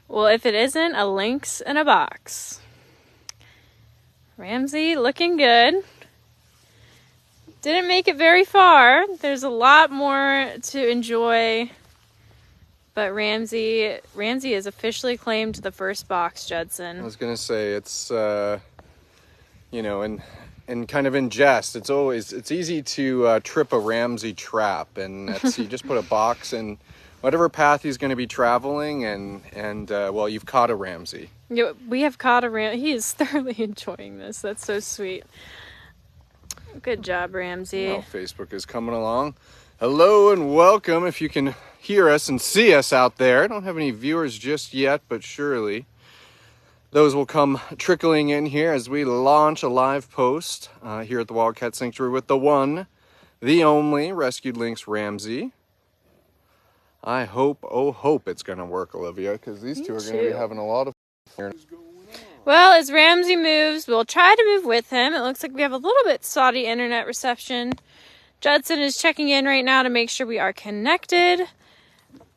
Well, if it isn't a Lynx in a box. Ramsey looking good. Didn't make it very far. There's a lot more to enjoy. But Ramsey has officially claimed the first box, Judson. I was going to say, it's, you know, and kind of in jest, it's easy to trip a Ramsey trap. And you just put a box in whatever path he's going to be traveling, and well, you've caught a Ramsey. Yeah, we have caught a Ramsey. He is thoroughly enjoying this. That's so sweet. Good job, Ramsey. Well, Facebook is coming along. Hello and welcome. If you can hear us and see us out there. I don't have any viewers just yet, but surely those will come trickling in here as we launch a live post here at the Wildcat Sanctuary with the one, the only rescued Lynx Ramsey. I hope it's going to work, Olivia, because these two are going to be having a lot of fun. Well, as Ramsey moves, we'll try to move with him. It looks like we have a little bit spotty internet reception. Judson is checking in right now to make sure we are connected.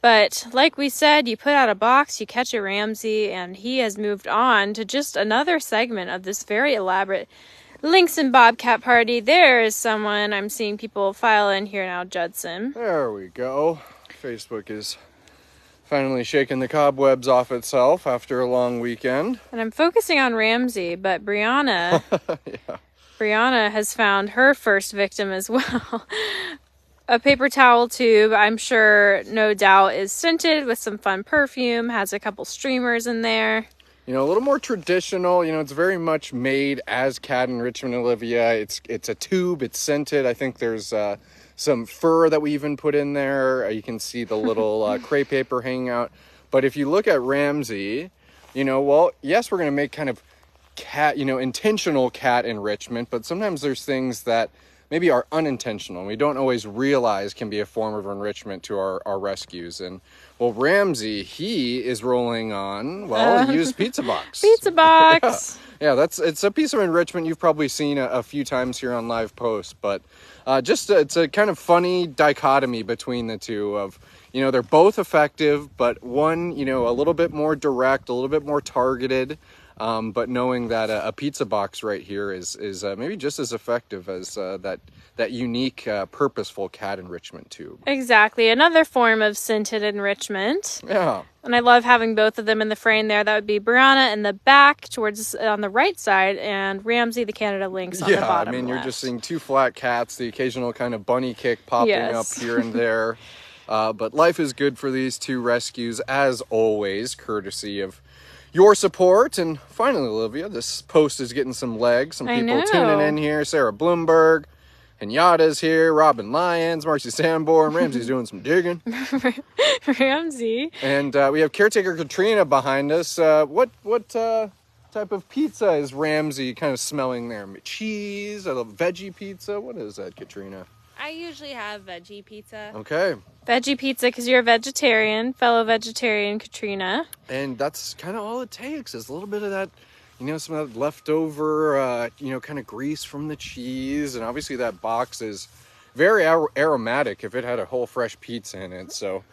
But like we said, you put out a box, you catch a Ramsey, and he has moved on to just another segment of this very elaborate Lynx and Bobcat party. There is someone. I'm seeing people file in here now, Judson. There we go. Facebook is finally shaking the cobwebs off itself after a long weekend. And I'm focusing on Ramsey, but Brianna, yeah. Brianna has found her first victim as well. A paper towel tube, I'm sure, no doubt, is scented with some fun perfume, has a couple streamers in there. You know, a little more traditional. You know, it's very much made as cat enrichment, Olivia. It's a tube, it's scented. I think there's some fur that we even put in there. You can see the little crepe paper hanging out. But if you look at Ramsey, you know, well, yes, we're going to make kind of cat, you know, intentional cat enrichment, but sometimes there's things that maybe are unintentional and we don't always realize can be a form of enrichment to our rescues. And well, Ramsey, he is rolling on, well, a used pizza box. Pizza box. Yeah, it's a piece of enrichment you've probably seen a few times here on live posts, but it's a kind of funny dichotomy between the two of, you know, they're both effective, but one, you know, a little bit more direct, a little bit more targeted. But knowing that a pizza box right here is maybe just as effective as that unique, purposeful cat enrichment tube. Exactly. Another form of scented enrichment. Yeah. And I love having both of them in the frame there. That would be Brianna in the back on the right side and Ramsey the Canada Lynx on the bottom I mean, left. You're just seeing two flat cats, the occasional kind of bunny kick popping up here and there. But life is good for these two rescues, as always, courtesy of your support. And finally, Olivia, this post is getting some legs. Some people tuning in here. Sarah Bloomberg, Kenyatta's here, Robin Lyons, Marcy Sanborn, Ramsey's doing some digging. Ramsey. And we have caretaker Katrina behind us. What type of pizza is Ramsey kind of smelling there? Cheese, a veggie pizza? What is that, Katrina? I usually have veggie pizza. Okay. Veggie pizza because you're a vegetarian, fellow vegetarian Katrina. And that's kind of all it takes is a little bit of that, you know, some of that leftover, you know, kind of grease from the cheese. And obviously that box is very aromatic if it had a whole fresh pizza in it. So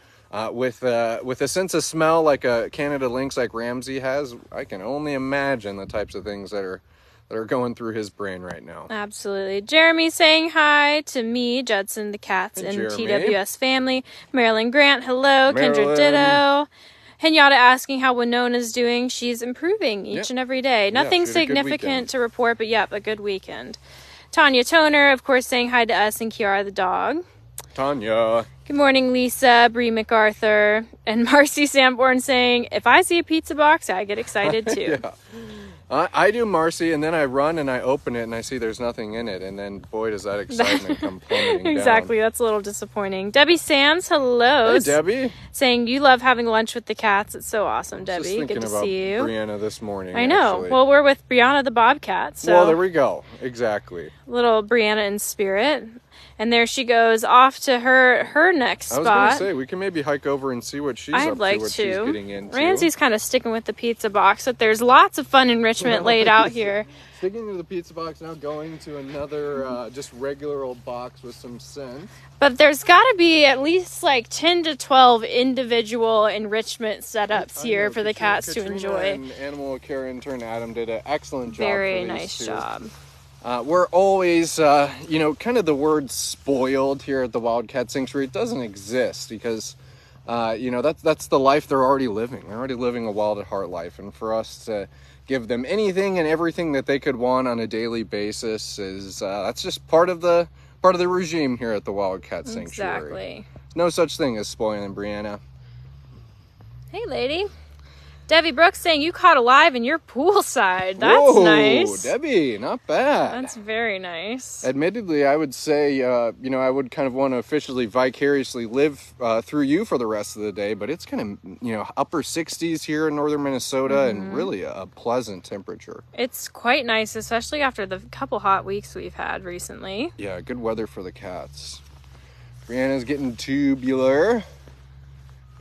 with a sense of smell like a Canada Lynx like Ramsey has, I can only imagine the types of things that are going through his brain right now. Absolutely. Jeremy saying hi to me, Judson, the cats, and TWS family. Marilyn Grant, hello. Marilyn. Kendra Ditto. Kenyatta asking how Winona's doing. She's improving each and every day. Nothing significant to report, but a good weekend. Tanya Toner, of course, saying hi to us and Kiara the dog. Tanya. Good morning, Lisa, Bree MacArthur, and Marcy Sanborn saying, if I see a pizza box, I get excited too. Yeah. I do, Marcy, and then I run and I open it and I see there's nothing in it, and then boy does that excitement come plummeting down. Exactly, that's a little disappointing. Debbie Sands, hello. Hey, Debbie. Saying you love having lunch with the cats. It's so awesome, Debbie. Just thinking Good to about see you. Brianna this morning. I know. Actually. Well, we're with Brianna the Bobcat, so well, there we go. Exactly. little Brianna in spirit. And there she goes off to her next spot. I was going to say, we can maybe hike over and see what she's up to, what she's getting into. Ramsey's kind of sticking with the pizza box, but there's lots of fun enrichment laid out here. Sticking to the pizza box, now going to another just regular old box with some scent. But there's got to be at least like 10 to 12 individual enrichment setups here for the cats to enjoy. And animal care intern Adam did an excellent job. Very nice job. We're always, kind of the word spoiled here at the Wildcat Sanctuary. It doesn't exist because, that's the life they're already living. They're already living a wild at heart life. And for us to give them anything and everything that they could want on a daily basis is, that's just part of the regime here at the Wildcat Sanctuary. Exactly. No such thing as spoiling, Brianna. Hey, lady. Debbie Brooks saying you caught alive in your poolside. That's Whoa, nice. Debbie, not bad. That's very nice. Admittedly, I would say, I would kind of want to officially vicariously live through you for the rest of the day, but it's kind of, upper 60s here in northern Minnesota and really a pleasant temperature. It's quite nice, especially after the couple hot weeks we've had recently. Yeah, good weather for the cats. Brianna's getting tubular.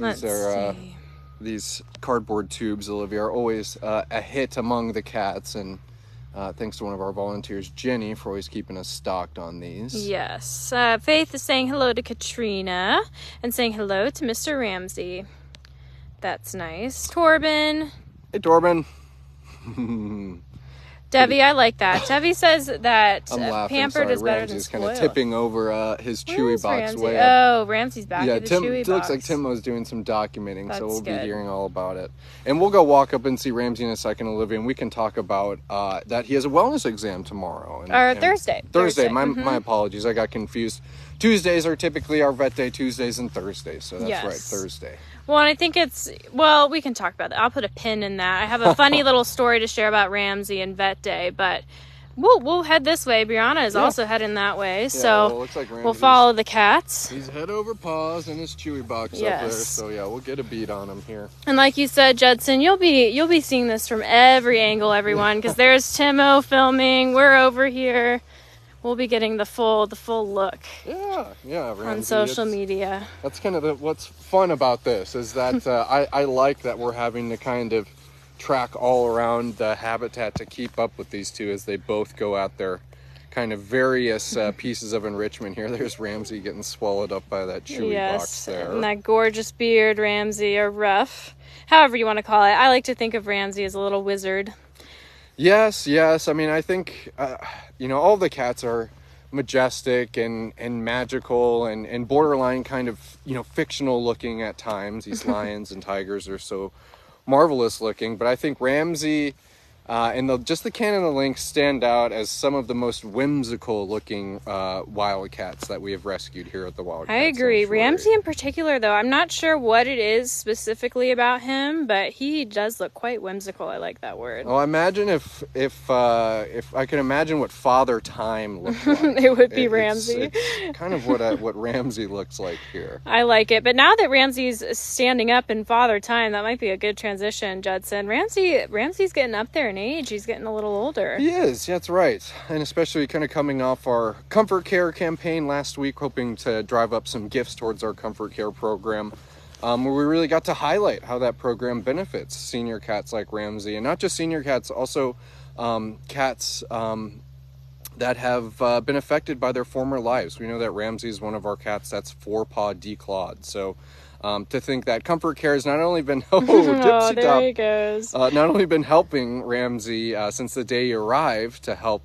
Let's see. These cardboard tubes, Olivia, are always a hit among the cats, and thanks to one of our volunteers, Jenny, for always keeping us stocked on these. Yes. Faith is saying hello to Katrina and saying hello to Mr. Ramsey. That's nice. Torben. Hey, Torben. Debbie, I like that. Debbie says that pampered is better Ramsey's than kind of spoiled. tipping over his chewy box Ramsey? way up. Oh, Ramsey's back Yeah, at the chewy it box. looks like Timo's doing some documenting, That's so we'll good. be hearing all about it. And we'll go walk up and see Ramsey in a second, Olivia, and we can talk about that he has a wellness exam tomorrow. And Thursday. Thursday. My apologies. I got confused. Tuesdays are typically our vet day, Tuesdays and Thursdays, so that's right, Thursday. Well, and I think we can talk about that. I'll put a pin in that. I have a funny little story to share about Ramsey and vet day, but we'll head this way. Brianna is also heading that way, so looks like we'll follow the cats. He's head over paws in his chewy box up there, so we'll get a beat on him here. And like you said, Judson, you'll be seeing this from every angle, everyone, because there's Timo filming. We're over here. We'll be getting the full look. Yeah, Ramsey, on social media. That's kind of what's fun about this is that I like that we're having to kind of track all around the habitat to keep up with these two as they both go at their kind of various pieces of enrichment here. There's Ramsey getting swallowed up by that chewy box there. And that gorgeous beard, Ramsey, or rough, however you want to call it. I like to think of Ramsey as a little wizard. Yes. I mean, I think, all the cats are majestic and magical and borderline kind of, fictional looking at times. These lions and tigers are so marvelous looking. But I think Ramsey and the Canada Lynx stand out as some of the most whimsical looking wildcats that we have rescued here at the Wildcat I agree. Sanctuary. Ramsey in particular, though, I'm not sure what it is specifically about him, but he does look quite whimsical. I like that word. Well, imagine if I can imagine what Father Time looked like. It would be Ramsey. It's kind of what Ramsey looks like here. I like it. But now that Ramsey's standing up in Father Time, that might be a good transition, Judson. Ramsey's getting up there in age. He's getting a little older. He is. That's right. And especially kind of coming off our Comfort Care campaign last week, hoping to drive up some gifts towards our Comfort Care program, where we really got to highlight how that program benefits senior cats like Ramsey. And not just senior cats, also cats that have been affected by their former lives. We know that Ramsey is one of our cats that's 4-paw declawed. So to think that Comfort Care has not only been there he goes. Not only been helping Ramsey since the day he arrived to help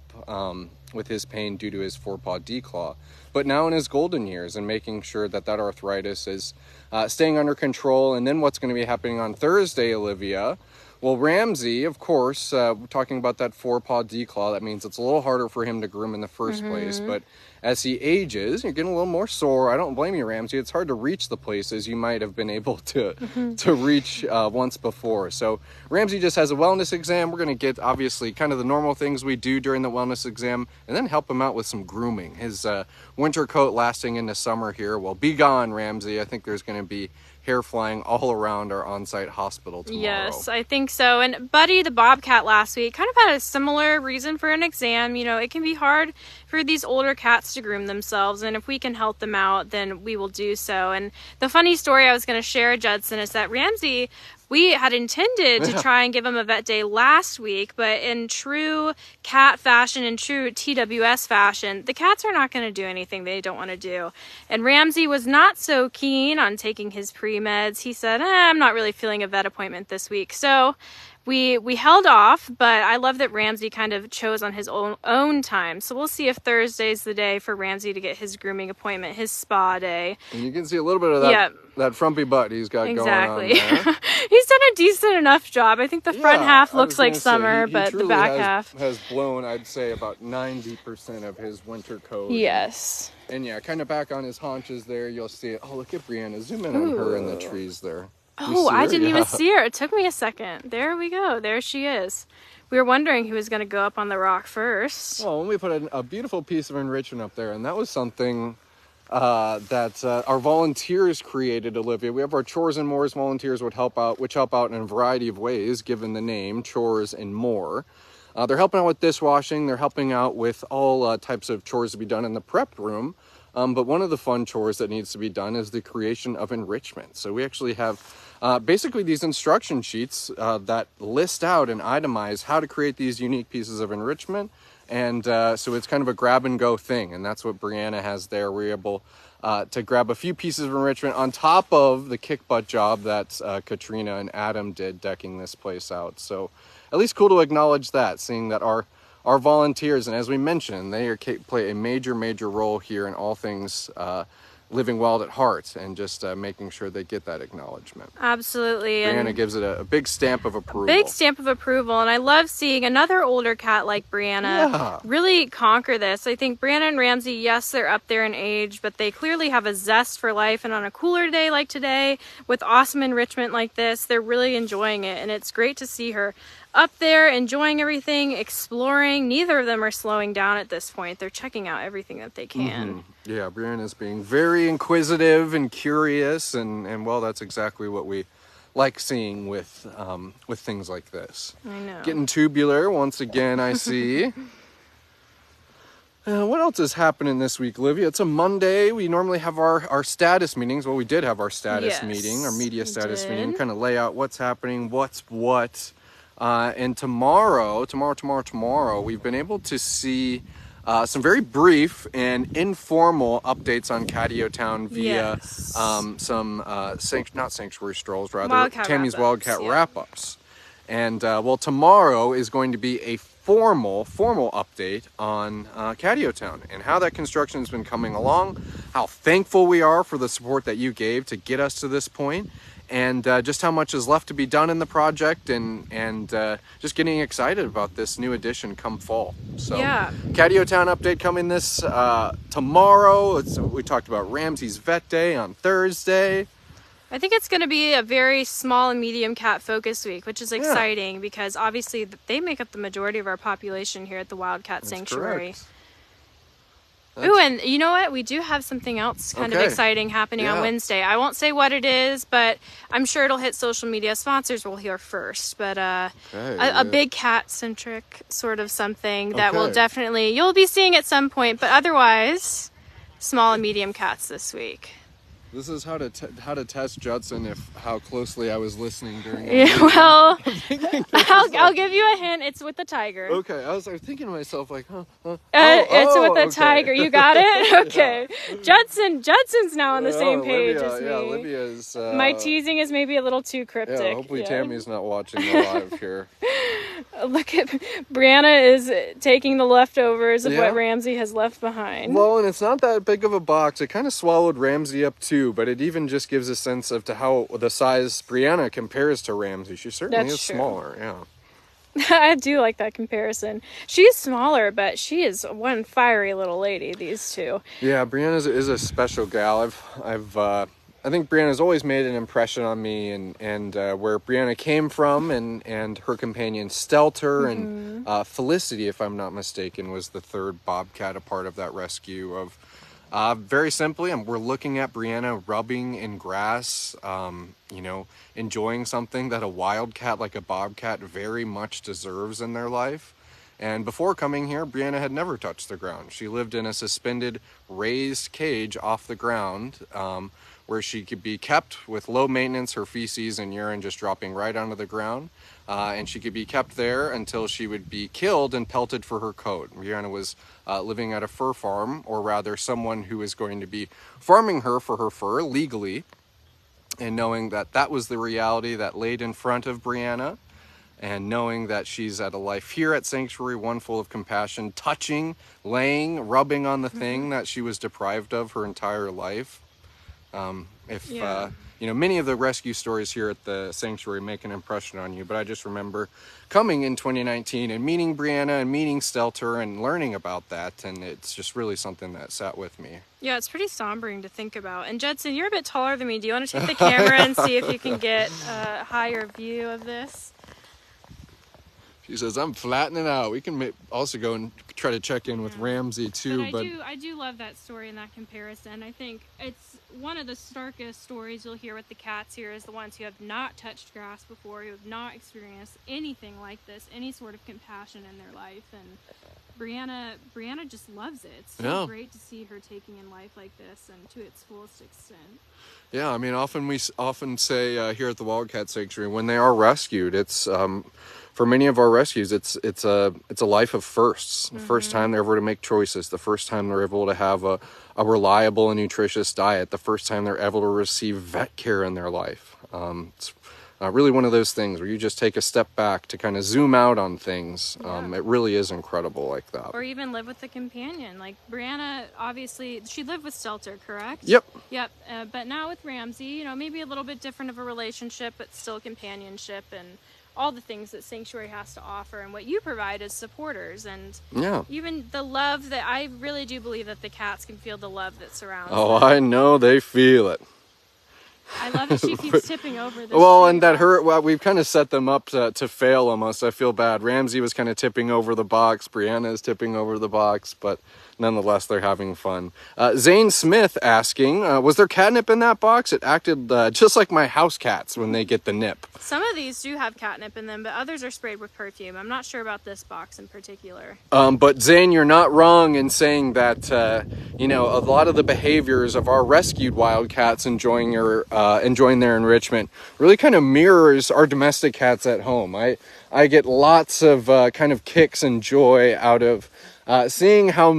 with his pain due to his 4-paw declaw, but now in his golden years and making sure that arthritis is staying under control. And then what's going to be happening on Thursday, Olivia? Well, Ramsey, of course, talking about that 4-paw declaw, that means it's a little harder for him to groom in the first place. But as he ages, you're getting a little more sore. I don't blame you, Ramsey. It's hard to reach the places you might have been able to reach once before. So Ramsey just has a wellness exam. We're going to get, obviously, kind of the normal things we do during the wellness exam and then help him out with some grooming. His winter coat lasting into summer here will be gone, Ramsey. I think there's going to be hair flying all around our on-site hospital tomorrow. Yes, I think so. And Buddy the Bobcat last week kind of had a similar reason for an exam. It can be hard for these older cats wants to groom themselves, and if we can help them out, then we will do so. And the funny story I was going to share, Judson, is that Ramsey, we had intended to try and give him a vet day last week, but in true cat fashion and true TWS fashion, the cats are not going to do anything they don't want to do. And Ramsey was not so keen on taking his pre-meds. He said, I'm not really feeling a vet appointment this week. So we held off, but I love that Ramsey kind of chose on his own time. So we'll see if Thursday's the day for Ramsey to get his grooming appointment, his spa day. And you can see a little bit of that, that frumpy butt he's got going on there. He's done a decent enough job. I think the front half looks like summer, but the back half has blown, I'd say, about 90% of his winter coat. Yes. And yeah, kind of back on his haunches there, you'll see it. Oh, look at Brianna. Zoom in on her in the trees there. Oh, I didn't even see her. It took me a second. There we go. There she is. We were wondering who was going to go up on the rock first. Well, we put a beautiful piece of enrichment up there, and that was something that our volunteers created, Olivia. We have our Chores and Mores volunteers which help out in a variety of ways, given the name, Chores and More. They're helping out with dishwashing. They're helping out with all types of chores to be done in the prep room. But one of the fun chores that needs to be done is the creation of enrichment. So we actually have basically these instruction sheets that list out and itemize how to create these unique pieces of enrichment. And so it's kind of a grab and go thing. And that's what Brianna has there. We're able to grab a few pieces of enrichment on top of the kick butt job that Katrina and Adam did decking this place out. So at least cool to acknowledge that, seeing that our volunteers, and as we mentioned, they play a major role here in all things living wild at heart, and just making sure they get that acknowledgement. Absolutely. Brianna and gives it a big stamp of approval. Big stamp of approval, and I love seeing another older cat like Brianna really conquer this. I think Brianna and Ramsey, yes, they're up there in age, but they clearly have a zest for life, and on a cooler day like today, with awesome enrichment like this, they're really enjoying it, and it's great to see her up there enjoying everything, exploring. Neither of them are slowing down at this point. They're checking out everything that they can. Yeah, Brianna's being very inquisitive and curious, and well, that's exactly what we like seeing with things like this. I know. Getting tubular once again, I see. What else is happening this week, Olivia? It's a Monday. We normally have our status meetings. Well, we did have our status meeting, our media status meeting, kind of lay out what's happening, what's what. And tomorrow, we've been able to see some very brief and informal updates on Catio Town via not sanctuary strolls, rather Tammy's Wildcat wrap-ups. And well, tomorrow is going to be a formal update on Catio Town and how that construction has been coming along, how thankful we are for the support that you gave to get us to this point, and just how much is left to be done in the project, and just getting excited about this new addition come fall. So Catio Town update coming this tomorrow. We talked about Ramsey's vet day on Thursday. I think it's going to be a very small and medium cat focus week, which is exciting because obviously they make up the majority of our population here at the Wildcat Sanctuary. Ooh, and you know what? We do have something else kind of exciting happening on Wednesday. I won't say what it is, but I'm sure it'll hit social media. Sponsors will hear first. But a big cat-centric sort of something that will definitely, you'll be seeing at some point. But otherwise, small and medium cats this week. This is how to test Judson how closely I was listening during. Well, I'll give you a hint. It's with the tiger. Okay, I was thinking to myself like, it's with the tiger. You got it. Okay, Judson's now on the same page as me. Yeah, Olivia's. My teasing is maybe a little too cryptic. Yeah, hopefully Tammy's not watching the live here. Look at Brianna is taking the leftovers of what Ramsey has left behind. Well, and it's not that big of a box. It kind of swallowed Ramsey up too, but it even just gives a sense of how the size Brianna compares to Ramsey. She certainly is smaller, I do like that comparison. She's smaller, but she is one fiery little lady, these two. Yeah, Brianna is a special gal. I think Brianna's always made an impression on me, and where Brianna came from, and her companion Stelter and Felicity, if I'm not mistaken, was the third Bobcat, a part of that rescue of. Very simply, we're looking at Brianna rubbing in grass, enjoying something that a wildcat like a bobcat very much deserves in their life. And before coming here, Brianna had never touched the ground. She lived in a suspended raised cage off the ground, where she could be kept with low maintenance, her feces and urine just dropping right onto the ground. And she could be kept there until she would be killed and pelted for her coat. Brianna was living at a fur farm, or rather someone who was going to be farming her for her fur legally. And knowing that that was the reality that laid in front of Brianna, and knowing that she's at a life here at Sanctuary, one full of compassion, touching, laying, rubbing on the thing that she was deprived of her entire life. Many of the rescue stories here at the Sanctuary make an impression on you, but I just remember coming in 2019 and meeting Brianna and meeting Stelter and learning about that, and it's just really something that sat with me. Yeah, it's pretty sombering to think about. And Judson, you're a bit taller than me. Do you want to take the camera and see if you can get a higher view of this? She says, I'm flattening out. We can also go and try to check in with Ramsey too. But I do love that story and that comparison. I think it's one of the starkest stories you'll hear with the cats here is the ones who have not touched grass before, who have not experienced anything like this, any sort of compassion in their life. And Brianna just loves it. It's so great to see her taking in life like this and to its fullest extent. Yeah, I mean, we often say here at the Wildcat Sanctuary, when they are rescued, it's for many of our rescues, it's a life of firsts. The first time they're able to make choices, the first time they're able to have a reliable and nutritious diet, the first time they're able to receive vet care in their life. It's really one of those things where you just take a step back to kind of zoom out on things. It really is incredible like that. Or even live with a companion. Like Brianna, obviously, she lived with Stelter, correct? Yep. But now with Ramsey, maybe a little bit different of a relationship, but still companionship and all the things that Sanctuary has to offer, and what you provide as supporters, and even the love that I really do believe that the cats can feel the love that surrounds them. I know they feel it. I love that she keeps tipping over this. We've kind of set them up to fail almost. I feel bad. Ramsey was kind of tipping over the box. Brianna is tipping over the box, but nonetheless, they're having fun. Zane Smith asking, was there catnip in that box? It acted just like my house cats when they get the nip. Some of these do have catnip in them, but others are sprayed with perfume. I'm not sure about this box in particular. But Zane, you're not wrong in saying that, a lot of the behaviors of our rescued wildcats enjoying their enrichment really kind of mirrors our domestic cats at home. I get lots of kind of kicks and joy out of seeing how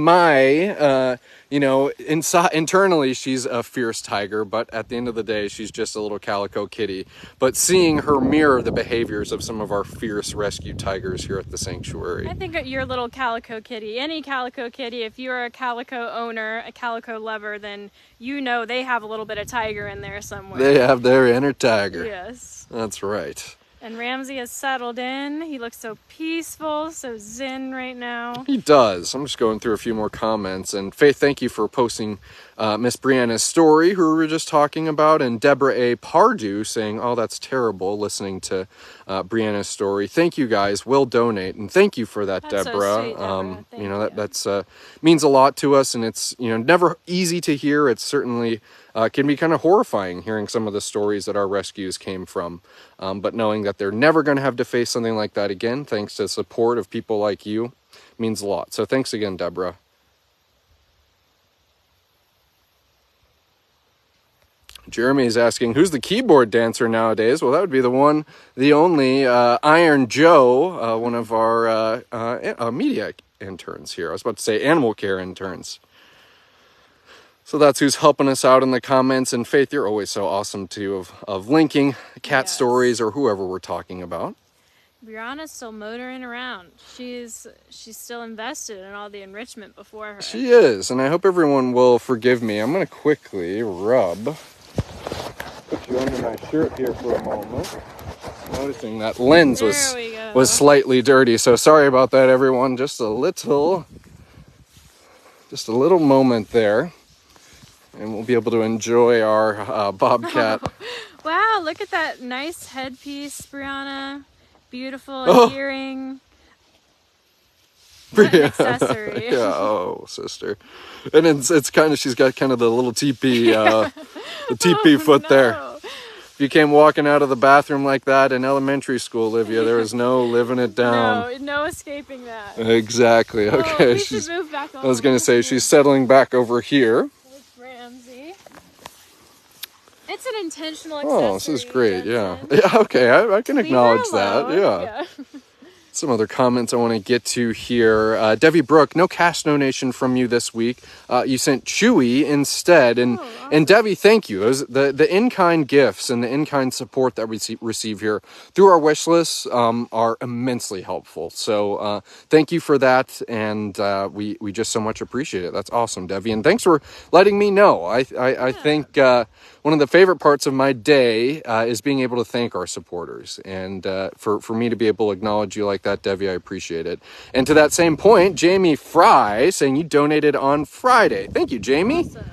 internally she's a fierce tiger, but at the end of the day, she's just a little calico kitty. But seeing her mirror the behaviors of some of our fierce rescue tigers here at the Sanctuary. I think your little calico kitty, any calico kitty, if you're a calico owner, a calico lover, then they have a little bit of tiger in there somewhere. They have their inner tiger. Yes. That's right. And Ramsey has settled in. He looks so peaceful, so zen right now. He does. I'm just going through a few more comments. And Faith, thank you for posting Miss Brianna's story, who we were just talking about. And Deborah A. Pardue saying, oh, that's terrible, listening to Brianna's story. Thank you, guys. We'll donate. And thank you for that, that's Deborah. So sweet, Deborah. Thank you. That's means a lot to us. And it's, never easy to hear. It's certainly can be kind of horrifying hearing some of the stories that our rescues came from. But knowing that they're never going to have to face something like that again, thanks to the support of people like you, means a lot. So thanks again, Deborah. Jeremy is asking, who's the keyboard dancer nowadays? Well, that would be the only Iron Joe, one of our media interns here. I was about to say animal care interns. So that's who's helping us out in the comments. And Faith, you're always so awesome too of linking cat stories or whoever we're talking about. Brianna's still motoring around. She's still invested in all the enrichment before her. She is, and I hope everyone will forgive me. I'm going to quickly put you under my shirt here for a moment. Noticing that lens was slightly dirty, so sorry about that, everyone. Just a little moment there. And we'll be able to enjoy our Bobcat. Wow, look at that nice headpiece, Brianna. Beautiful earring. What an accessory. Sister. And it's kind of, she's got kind of the little teepee, the teepee foot there. if you came walking out of the bathroom like that in elementary school, Olivia, there was no living it down. No escaping that. Exactly. Oh, Okay. we should move back I was going to say she's settling back over here. There's Ramsey. It's an intentional accessory. Oh, this is great. Judson. Yeah. Okay. I can Leave acknowledge her that. alone. Yeah. Some other comments I want to get to here. Debbie Brooke, no cash donation from you this week. You sent Chewy instead. And and Debbie, thank you. It was the in-kind gifts and the in-kind support that we receive here through our wish lists are immensely helpful. So thank you for that. And we just so much appreciate it. That's awesome, Debbie. And thanks for letting me know. I think one of the favorite parts of my day is being able to thank our supporters. And for me to be able to acknowledge you like that, Debbie, I appreciate it. And to that same point, Jamie Fry saying you donated on Friday. Thank you, Jamie. Awesome.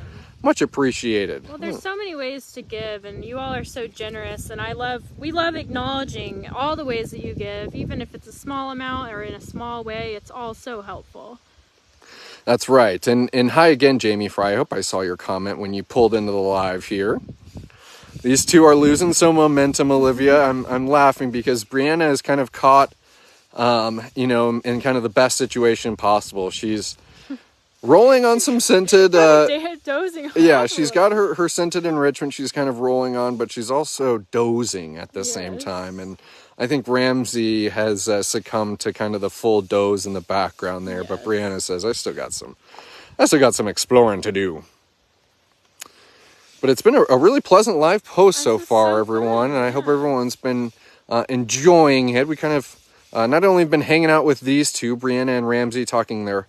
Much appreciated. Well, there's so many ways to give, and you all are so generous, and we love acknowledging all the ways that you give, even if it's a small amount or in a small way. It's all so helpful. That's right. And hi again, Jamie Fry. I hope I saw your comment when you pulled into the live here. These two are losing some momentum, Olivia. I'm laughing because Brianna is kind of caught in kind of the best situation possible. She's rolling on some scented dozing. Yeah, she's got her scented enrichment she's kind of rolling on, but she's also dozing at the same time. And I think Ramsey has succumbed to kind of the full doze in the background there. But Brianna says I still got some exploring to do. But it's been a really pleasant live post so far, everyone, and I hope everyone's been enjoying it. We kind of not only been hanging out with these two, Brianna and Ramsey, talking their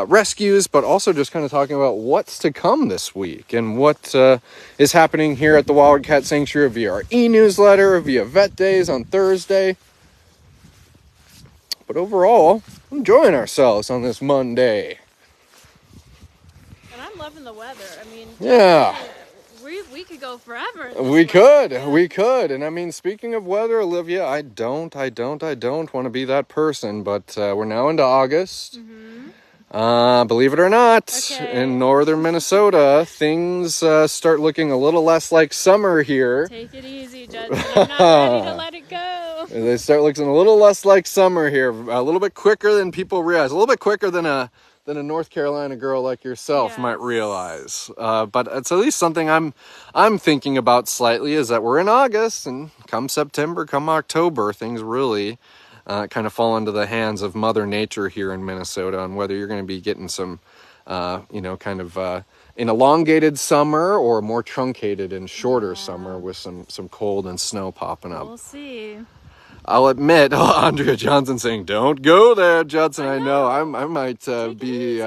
rescues, but also just kind of talking about what's to come this week and what is happening here at the Wildcat Sanctuary via our e-newsletter, via Vet Days on Thursday. But overall, enjoying ourselves on this Monday. And I'm loving the weather. I mean, yeah. We could go forever. We could. And I mean, speaking of weather, Olivia, I don't want to be that person, but we're now into August. Mm-hmm. Believe it or not, in northern Minnesota, things start looking a little less like summer here. Take it easy, Judson. I'm not ready to let it go. They start looking a little less like summer here, a little bit quicker than people realize, a little bit quicker than a North Carolina girl like yourself might realize. But it's at least something I'm thinking about slightly, is that we're in August, and come September, come October, things really kind of fall into the hands of Mother Nature here in Minnesota on whether you're going to be getting some, kind of an elongated summer or a more truncated and shorter summer with some cold and snow popping up. We'll see. I'll admit, Andrea Johnson saying, "Don't go there, Judson." I know I might be.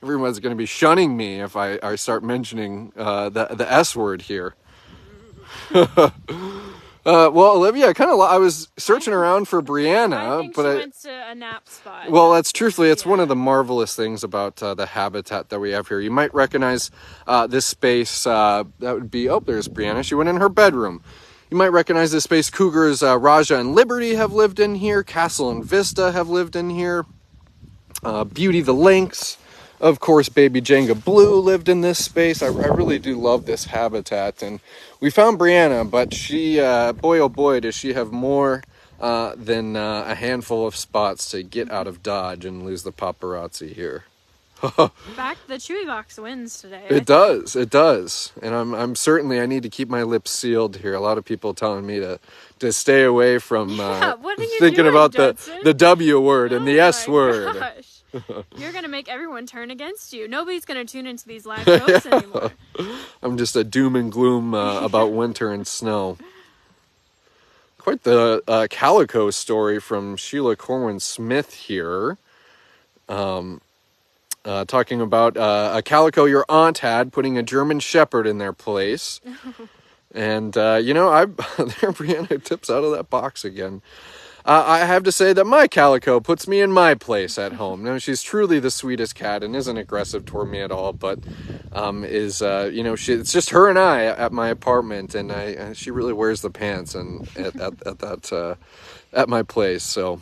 Everyone's going to be shunning me if I start mentioning the S word here. Well, Olivia, I was searching around for Brianna, I think she went to a nap spot. Well, it's one of the marvelous things about the habitat that we have here. You might recognize this space. That would be. Oh, there's Brianna. She went in her bedroom. You might recognize this space. Cougars Raja and Liberty have lived in here. Castle and Vista have lived in here. Beauty the Lynx. Of course, Baby Jenga Blue lived in this space. I really do love this habitat. And we found Brianna, but she, boy oh boy, does she have more than a handful of spots to get out of Dodge and lose the paparazzi here. Back, the Chewy box wins today. It does. And I'm certainly, I need to keep my lips sealed here. A lot of people telling me to stay away from what are you thinking doing, about Judson? the W word and the S word. Gosh. You're going to make everyone turn against you. Nobody's going to tune into these live shows anymore. I'm just a doom and gloom about winter and snow. Quite the calico story from Sheila Corwin Smith here. Talking about a calico your aunt had, putting a German Shepherd in their place. And, there Brianna tips out of that box again. I have to say that my calico puts me in my place at home. Now, she's truly the sweetest cat and isn't aggressive toward me at all, but it's just her and I at my apartment, and she really wears the pants and at my place, so...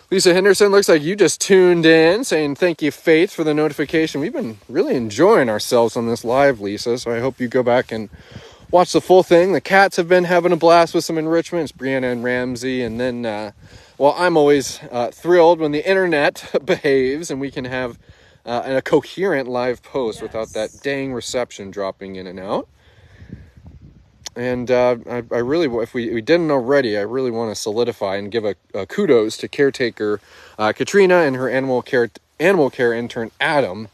Lisa Henderson, looks like you just tuned in, saying thank you, Faith, for the notification. We've been really enjoying ourselves on this live, Lisa, so I hope you go back and watch the full thing. The cats have been having a blast with some enrichment. It's Brianna and Ramsey. And then, well, I'm always thrilled when the internet behaves and we can have a coherent live post without that dang reception dropping in and out. And I really, if we didn't already, I really want to solidify and give a kudos to caretaker Katrina and her animal care intern Adam,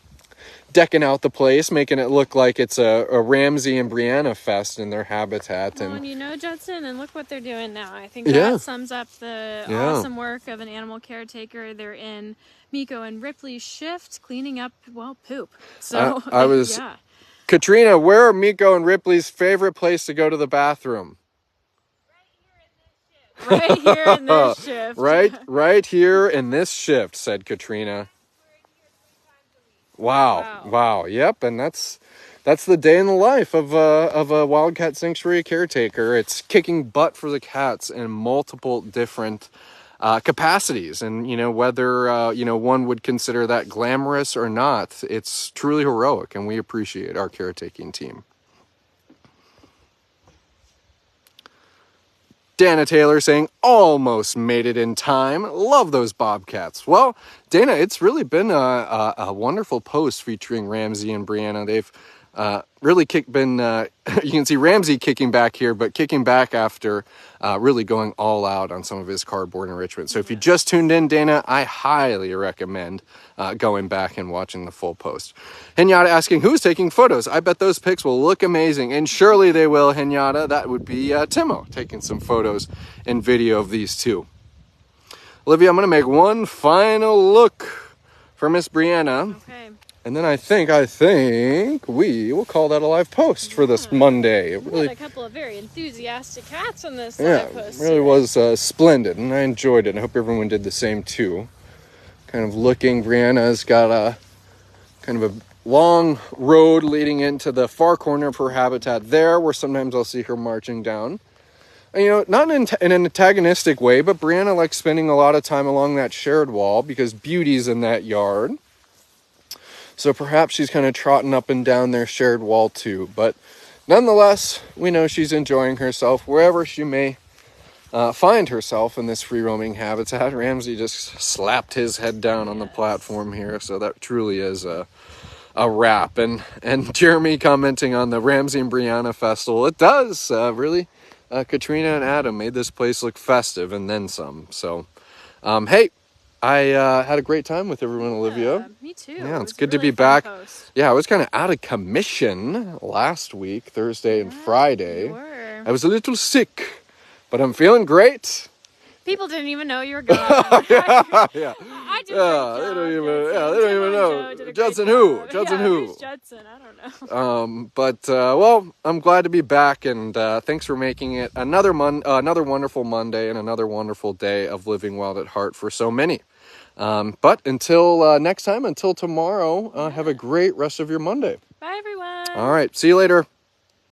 decking out the place, making it look like it's a Ramsey and Brianna fest in their habitat. Well, and you know, Judson, and look what they're doing now. I think that sums up the awesome work of an animal caretaker. They're in Miko and Ripley's shift, cleaning up, well, poop. So I was... Katrina, where are Miko and Ripley's favorite place to go to the bathroom? Right here in this shift. right here in this shift, said Katrina. Wow. Yep, and that's the day in the life of a Wildcat Sanctuary caretaker. It's kicking butt for the cats in multiple different capacities, and whether one would consider that glamorous or not, it's truly heroic, and we appreciate our caretaking team. Dana Taylor saying, almost made it in time. Love those Bobcats. Well, Dana, it's really been a wonderful post featuring Ramsey and Brianna. They've really you can see Ramsey kicking back here, but kicking back after really going all out on some of his cardboard enrichment. So if you just tuned in, Dana, I highly recommend going back and watching the full post. Henyatta asking, who's taking photos? I bet those pics will look amazing. And surely they will, Henyatta. That would be Timo taking some photos and video of these two. Olivia, I'm going to make one final look for Miss Brianna. Okay. And then I think we will call that a live post for this Monday. We had a couple of very enthusiastic cats on this live post. It really was splendid, and I enjoyed it. I hope everyone did the same too. Kind of looking, Brianna's got a kind of a long road leading into the far corner of her habitat there, where sometimes I'll see her marching down. And, not in an antagonistic way, but Brianna likes spending a lot of time along that shared wall because beauty's in that yard. So perhaps she's kind of trotting up and down their shared wall too. But nonetheless, we know she's enjoying herself wherever she may find herself in this free-roaming habitat. Ramsey just slapped his head down on the platform here. So that truly is a wrap. And Jeremy commenting on the Ramsey and Brianna festival. It does really. Katrina and Adam made this place look festive and then some. So, hey. I had a great time with everyone, Olivia. Me too. Yeah, it's good to be back. Yeah, I was kind of out of commission last week, Thursday and Friday. You were. I was a little sick, but I'm feeling great. People didn't even know you were gone. Yeah. I did They don't even know. Judson who? Who's Judson? I don't know. But well, I'm glad to be back, and thanks for making it another wonderful Monday and another wonderful day of living wild at heart for so many. But until next time, until tomorrow, have a great rest of your Monday. Bye, everyone. All right, see you later.